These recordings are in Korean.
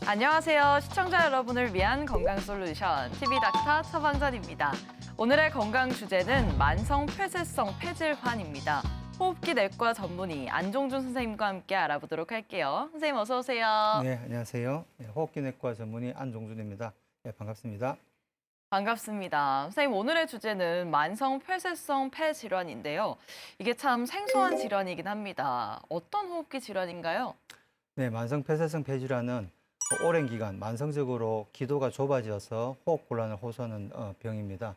안녕하세요. 시청자 여러분을 위한 건강솔루션 TV닥터 처방전입니다. 오늘의 건강 주제는 만성 폐쇄성 폐질환입니다. 호흡기 내과 전문의 안종준 선생님과 함께 알아보도록 할게요. 선생님 어서 오세요. 네, 안녕하세요. 호흡기 내과 전문의 안종준입니다. 네, 반갑습니다. 반갑습니다. 선생님 오늘의 주제는 만성 폐쇄성 폐질환인데요. 이게 참 생소한 질환이긴 합니다. 어떤 호흡기 질환인가요? 네, 만성 폐쇄성 폐질환은 오랜 기간 만성적으로 기도가 좁아져서 호흡 곤란을 호소하는 병입니다.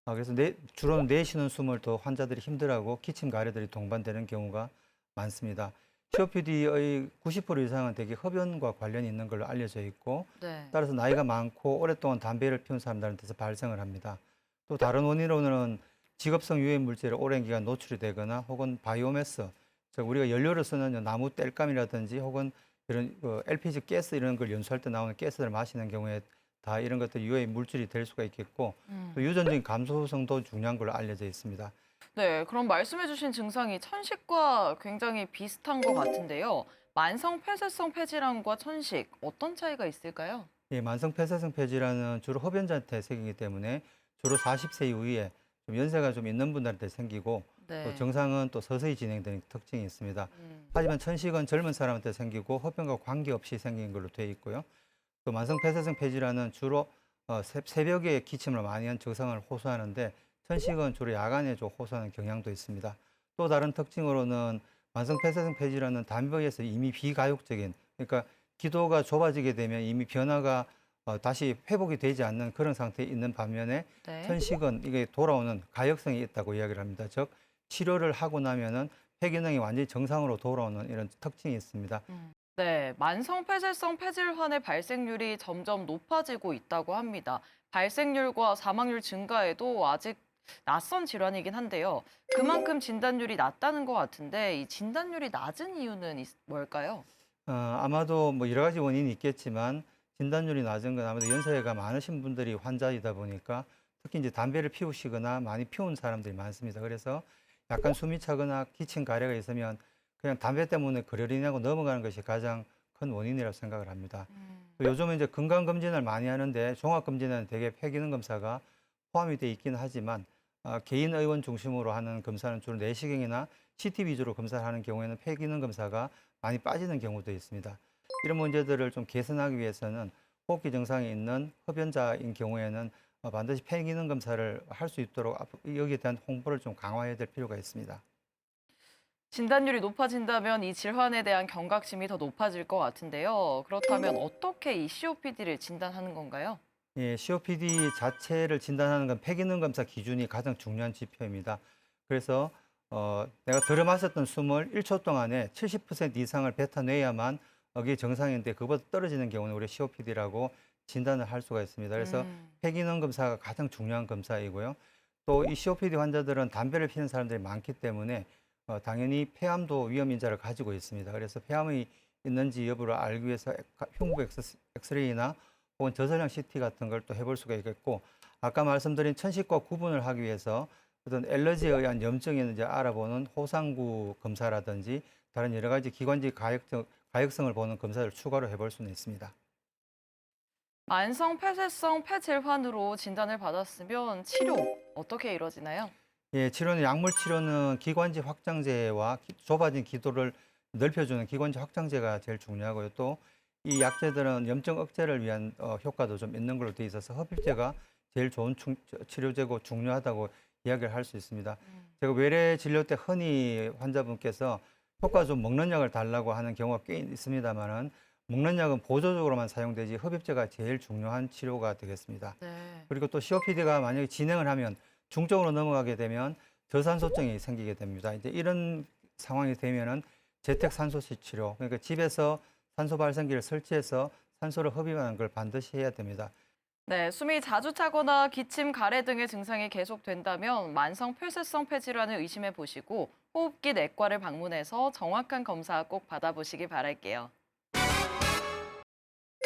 그래서 주로 내쉬는 숨을 더 환자들이 힘들어하고 기침 가래들이 동반되는 경우가 많습니다. COPD의 90% 이상은 대개 흡연과 관련이 있는 걸로 알려져 있고 네. 따라서 나이가 많고 오랫동안 담배를 피운 사람들한테서 발생을 합니다. 또 다른 원인으로는 직업성 유해 물질에 오랜 기간 노출이 되거나 혹은 바이오매스, 즉 우리가 연료를 쓰는 나무 땔감이라든지 혹은 이런 LPG 가스 이런 걸 연소할 때 나오는 가스를 마시는 경우에 다 이런 것들 유해 물질이 될 수가 있겠고 또 유전적인 감소성도 중요한 걸로 알려져 있습니다. 네, 그럼 말씀해주신 증상이 천식과 굉장히 비슷한 것 같은데요. 만성 폐쇄성 폐질환과 천식 어떤 차이가 있을까요? 예, 만성 폐쇄성 폐질환은 주로 흡연자한테 생기기 때문에 주로 40세 이후에 좀 연세가 좀 있는 분들한테 생기고 네. 또 증상은 또 서서히 진행되는 특징이 있습니다. 하지만 천식은 젊은 사람한테 생기고 흡연과 관계없이 생긴 걸로 되어 있고요. 또 만성 폐쇄성 폐질환은 주로 새벽에 기침을 많이 한 증상을 호소하는데 천식은 주로 야간에 좀 호소하는 경향도 있습니다. 또 다른 특징으로는 만성 폐쇄성 폐질환은 담배에서 이미 비가역적인, 그러니까 기도가 좁아지게 되면 이미 변화가 다시 회복이 되지 않는 그런 상태에 있는 반면에 네. 천식은 이게 돌아오는 가역성이 있다고 이야기를 합니다. 즉 치료를 하고 나면은 폐기능이 완전히 정상으로 돌아오는 이런 특징이 있습니다. 네, 만성 폐쇄성 폐질환의 발생률이 점점 높아지고 있다고 합니다. 발생률과 사망률 증가에도 아직 낯선 질환이긴 한데요. 그만큼 진단율이 낮다는 것 같은데 이 진단율이 낮은 이유는 뭘까요? 아마도 뭐 여러 가지 원인이 있겠지만 진단율이 낮은 건 아무래도 연세가 많으신 분들이 환자이다 보니까 특히 이제 담배를 피우시거나 많이 피운 사람들이 많습니다. 그래서 약간 숨이 차거나 기침 가래가 있으면 그냥 담배 때문에 그러려니 하고 넘어가는 것이 가장 큰 원인이라고 생각을 합니다. 또 요즘은 이제 건강검진을 많이 하는데 종합검진은 대개 폐기능 검사가 포함이 돼 있긴 하지만 개인 의원 중심으로 하는 검사는 주로 내시경이나 CT 위주로 검사를 하는 경우에는 폐기능 검사가 많이 빠지는 경우도 있습니다. 이런 문제들을 좀 개선하기 위해서는 호흡기 증상이 있는 흡연자인 경우에는 반드시 폐기능 검사를 할 수 있도록 여기에 대한 홍보를 좀 강화해야 될 필요가 있습니다. 진단율이 높아진다면 이 질환에 대한 경각심이 더 높아질 것 같은데요. 그렇다면 어떻게 이 COPD를 진단하는 건가요? 예, COPD 자체를 진단하는 건 폐기능 검사 기준이 가장 중요한 지표입니다. 그래서 내가 들어 마셨던 숨을 1초 동안에 70% 이상을 뱉어내야만 이게 정상인데 그보다 떨어지는 경우는 우리 COPD라고 진단을 할 수가 있습니다. 그래서 폐기능 검사가 가장 중요한 검사이고요. 또 이 COPD 환자들은 담배를 피우는 사람들이 많기 때문에 당연히 폐암도 위험 인자를 가지고 있습니다. 그래서 폐암이 있는지 여부를 알기 위해서 흉부 엑스레이나 혹은 저설형 CT 같은 걸 또 해볼 수가 있겠고 아까 말씀드린 천식과 구분을 하기 위해서 어떤 엘러지에 의한 염증이 있는지 알아보는 호상구 검사라든지 다른 여러 가지 기관지 가역성을 보는 검사를 추가로 해볼 수는 있습니다. 만성 폐쇄성 폐질환으로 진단을 받았으면 치료 어떻게 이루어지나요? 예, 치료는 약물 치료는 기관지 확장제와 좁아진 기도를 넓혀주는 기관지 확장제가 제일 중요하고요. 또 이 약제들은 염증 억제를 위한 효과도 좀 있는 걸로 되어 있어서 흡입제가 제일 좋은 치료제고 중요하다고 이야기를 할 수 있습니다. 제가 외래 진료 때 흔히 환자분께서 효과 좀 먹는 약을 달라고 하는 경우가 꽤 있습니다만은 먹는 약은 보조적으로만 사용되지 흡입제가 제일 중요한 치료가 되겠습니다. 네. 그리고 또 COPD가 만약에 진행을 하면 중증으로 넘어가게 되면 저산소증이 생기게 됩니다. 이제 이런 상황이 되면은 재택 산소시 치료, 그러니까 집에서 산소 발생기를 설치해서 산소를 흡입하는 걸 반드시 해야 됩니다. 네, 숨이 자주 차거나 기침, 가래 등의 증상이 계속된다면 만성 폐쇄성 폐질환을 의심해 보시고 호흡기 내과를 방문해서 정확한 검사 꼭 받아보시기 바랄게요.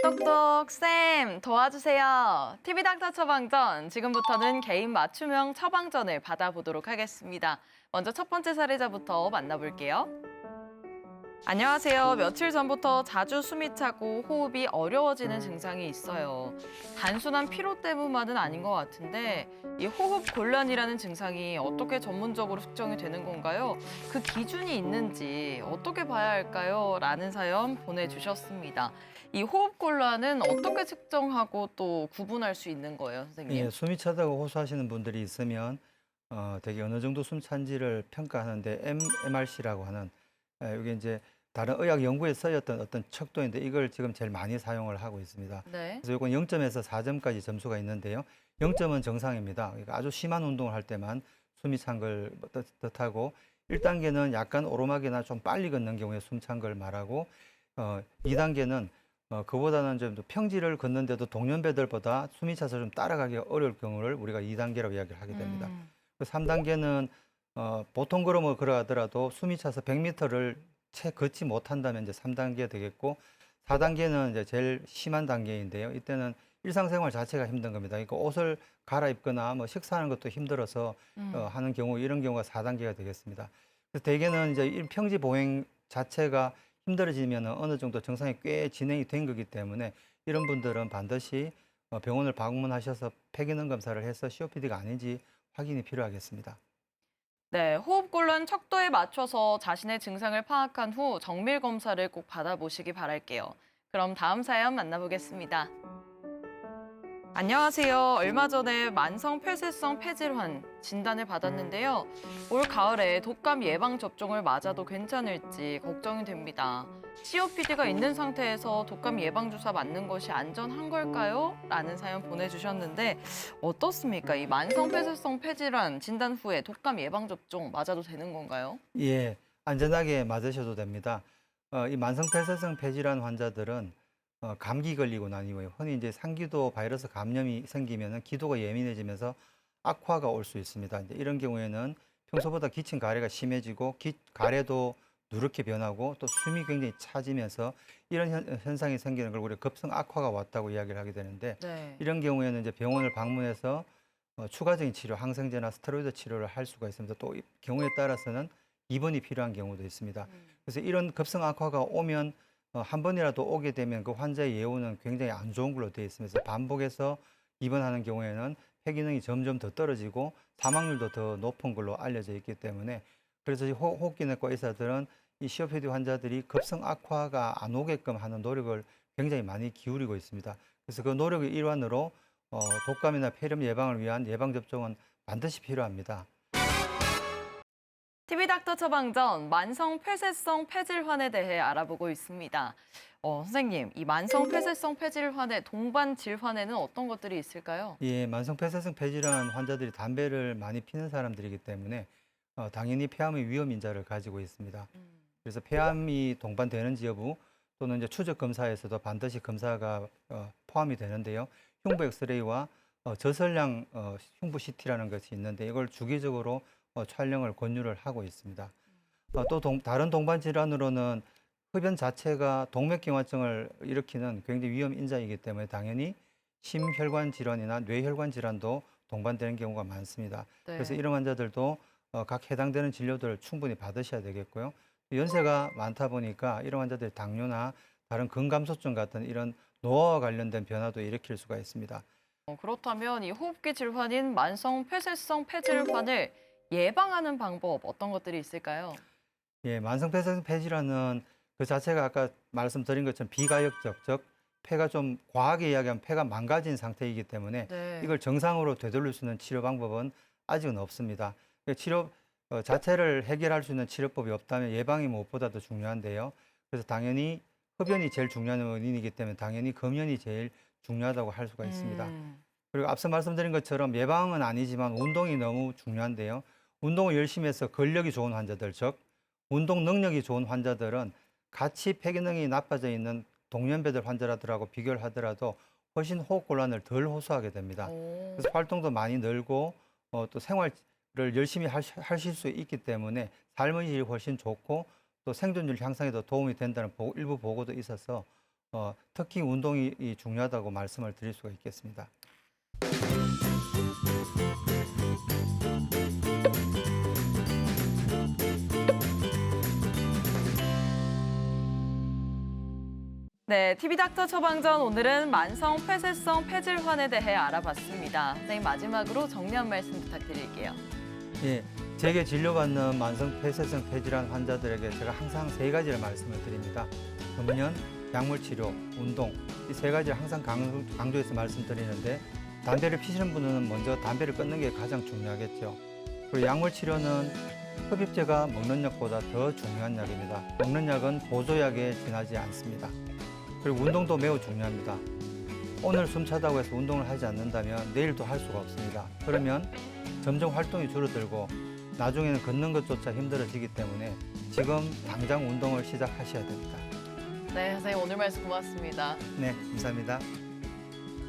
똑똑 쌤 도와주세요. TV 닥터 처방전 지금부터는 개인 맞춤형 처방전을 받아보도록 하겠습니다. 먼저 첫 번째 사례자부터 만나볼게요. 안녕하세요. 며칠 전부터 자주 숨이 차고 호흡이 어려워지는 증상이 있어요. 단순한 피로 때문만은 아닌 것 같은데 이 호흡 곤란이라는 증상이 어떻게 전문적으로 측정이 되는 건가요? 그 기준이 있는지 어떻게 봐야 할까요? 라는 사연 보내주셨습니다. 이 호흡 곤란은 어떻게 측정하고 또 구분할 수 있는 거예요, 선생님? 예, 숨이 차다고 호소하시는 분들이 있으면 되게 어느 정도 숨 찬지를 평가하는데 MRC라고 하는 이게 이제 다른 의학 연구에 쓰였던 어떤 척도인데 이걸 지금 제일 많이 사용을 하고 있습니다. 네. 그래서 이건 0점에서 4점까지 점수가 있는데요. 0점은 정상입니다. 그러니까 아주 심한 운동을 할 때만 숨이 찬 걸 뜻하고 1단계는 약간 오르막이나 좀 빨리 걷는 경우에 숨 찬 걸 말하고 2단계는 그보다는 좀 더 평지를 걷는데도 동년배들보다 숨이 차서 좀 따라가기 어려울 경우를 우리가 2단계라고 이야기를 하게 됩니다. 3단계는 보통 걸음을 걸어가더라도 숨이 차서 100m를 채 걷지 못한다면 이제 3단계 되겠고 4단계는 이제 제일 심한 단계인데요. 이때는 일상생활 자체가 힘든 겁니다. 그러니까 옷을 갈아입거나 뭐 식사하는 것도 힘들어서 하는 경우 이런 경우가 4단계가 되겠습니다. 그래서 대개는 이제 이 평지 보행 자체가 힘들어지면 어느 정도 정상이 꽤 진행이 된 거기 때문에 이런 분들은 반드시 병원을 방문하셔서 폐기능 검사를 해서 COPD가 아닌지 확인이 필요하겠습니다. 네, 호흡곤란 척도에 맞춰서 자신의 증상을 파악한 후 정밀 검사를 꼭 받아보시기 바랄게요. 그럼 다음 사연 만나보겠습니다. 안녕하세요. 얼마 전에 만성 폐쇄성 폐질환 진단을 받았는데요. 올 가을에 독감 예방 접종을 맞아도 괜찮을지 걱정이 됩니다. COPD가 있는 상태에서 독감 예방 주사 맞는 것이 안전한 걸까요? 라는 사연 보내주셨는데 어떻습니까? 이 만성 폐쇄성 폐질환 진단 후에 독감 예방 접종 맞아도 되는 건가요? 예, 안전하게 맞으셔도 됩니다. 이 만성폐쇄성 폐질환 환자들은 감기 걸리고 난 이후에 흔히 이제 상기도 바이러스 감염이 생기면은 기도가 예민해지면서 악화가 올 수 있습니다. 이제 이런 경우에는 평소보다 기침 가래가 심해지고 가래도 누렇게 변하고 또 숨이 굉장히 차지면서 이런 현상이 생기는 걸 우리가 급성 악화가 왔다고 이야기를 하게 되는데 네. 이런 경우에는 이제 병원을 방문해서 추가적인 치료, 항생제나 스테로이드 치료를 할 수가 있습니다. 또 경우에 따라서는 입원이 필요한 경우도 있습니다. 그래서 이런 급성 악화가 오면 한 번이라도 오게 되면 그 환자의 예후는 굉장히 안 좋은 걸로 되어 있으면서 반복해서 입원하는 경우에는 폐기능이 점점 더 떨어지고 사망률도 더 높은 걸로 알려져 있기 때문에 그래서 호흡기내과 의사들은 이 COPD 환자들이 급성 악화가 안 오게끔 하는 노력을 굉장히 많이 기울이고 있습니다. 그래서 그 노력의 일환으로 독감이나 폐렴 예방을 위한 예방접종은 반드시 필요합니다. TV 닥터 처방전 만성 폐쇄성 폐질환에 대해 알아보고 있습니다. 선생님, 이 만성 폐쇄성 폐질환의 동반 질환에는 어떤 것들이 있을까요? 예, 만성폐쇄성 폐질환 환자들이 담배를 많이 피는 사람들이기 때문에 당연히 폐암의 위험 인자를 가지고 있습니다. 그래서 폐암이 동반되는지 여부 또는 이제 추적 검사에서도 반드시 검사가 포함이 되는데요. 흉부 엑스레이와 저설량 흉부 CT라는 것이 있는데 이걸 주기적으로 촬영을 권유를 하고 있습니다. 또 다른 동반 질환으로는 흡연 자체가 동맥경화증을 일으키는 굉장히 위험 인자이기 때문에 당연히 심혈관 질환이나 뇌혈관 질환도 동반되는 경우가 많습니다. 네. 그래서 이런 환자들도 각 해당되는 진료들을 충분히 받으셔야 되겠고요. 연세가 많다 보니까 이런 환자들이 당뇨나 다른 근감소증 같은 이런 노화와 관련된 변화도 일으킬 수가 있습니다. 그렇다면 이 호흡기 질환인 만성 폐쇄성 폐질환을 예방하는 방법 어떤 것들이 있을까요? 예, 만성폐쇄성 폐질환은 그 자체가 아까 말씀드린 것처럼 비가역적, 즉 폐가 좀 과하게 이야기하면 폐가 망가진 상태이기 때문에 네. 이걸 정상으로 되돌릴 수 있는 치료 방법은 아직은 없습니다. 치료 자체를 해결할 수 있는 치료법이 없다면 예방이 무엇보다도 중요한데요. 그래서 당연히 흡연이 제일 중요한 원인이기 때문에 당연히 금연이 제일 중요하다고 할 수가 있습니다. 그리고 앞서 말씀드린 것처럼 예방은 아니지만 운동이 너무 중요한데요. 운동을 열심히 해서 근력이 좋은 환자들, 즉 운동 능력이 좋은 환자들은 같이 폐기능이 나빠져 있는 동년배들 환자들하고 비교를 하더라도 훨씬 호흡곤란을 덜 호소하게 됩니다. 오. 그래서 활동도 많이 늘고 또 생활을 열심히 하실 수 있기 때문에 삶의 질이 훨씬 좋고 또 생존율 향상에도 도움이 된다는 일부 보고도 있어서 특히 운동이 중요하다고 말씀을 드릴 수가 있겠습니다. 네, TV닥터 처방전 오늘은 만성 폐쇄성 폐질환에 대해 알아봤습니다. 선생님 마지막으로 정리 한 말씀 부탁드릴게요. 예, 제게 진료받는 만성 폐쇄성 폐질환 환자들에게 제가 항상 세 가지를 말씀을 드립니다. 금연, 약물 치료, 운동 이 세 가지를 항상 강조해서 말씀드리는데 담배를 피시는 분은 먼저 담배를 끊는 게 가장 중요하겠죠. 그리고 약물 치료는 흡입제가 먹는 약보다 더 중요한 약입니다. 먹는 약은 보조약에 지나지 않습니다. 그리고 운동도 매우 중요합니다. 오늘 숨차다고 해서 운동을 하지 않는다면 내일도 할 수가 없습니다. 그러면 점점 활동이 줄어들고 나중에는 걷는 것조차 힘들어지기 때문에 지금 당장 운동을 시작하셔야 됩니다. 네, 선생님 오늘 말씀 고맙습니다. 네, 감사합니다.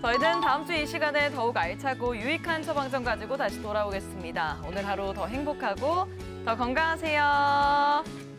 저희는 다음 주 이 시간에 더욱 알차고 유익한 처방전 가지고 다시 돌아오겠습니다. 오늘 하루 더 행복하고 더 건강하세요.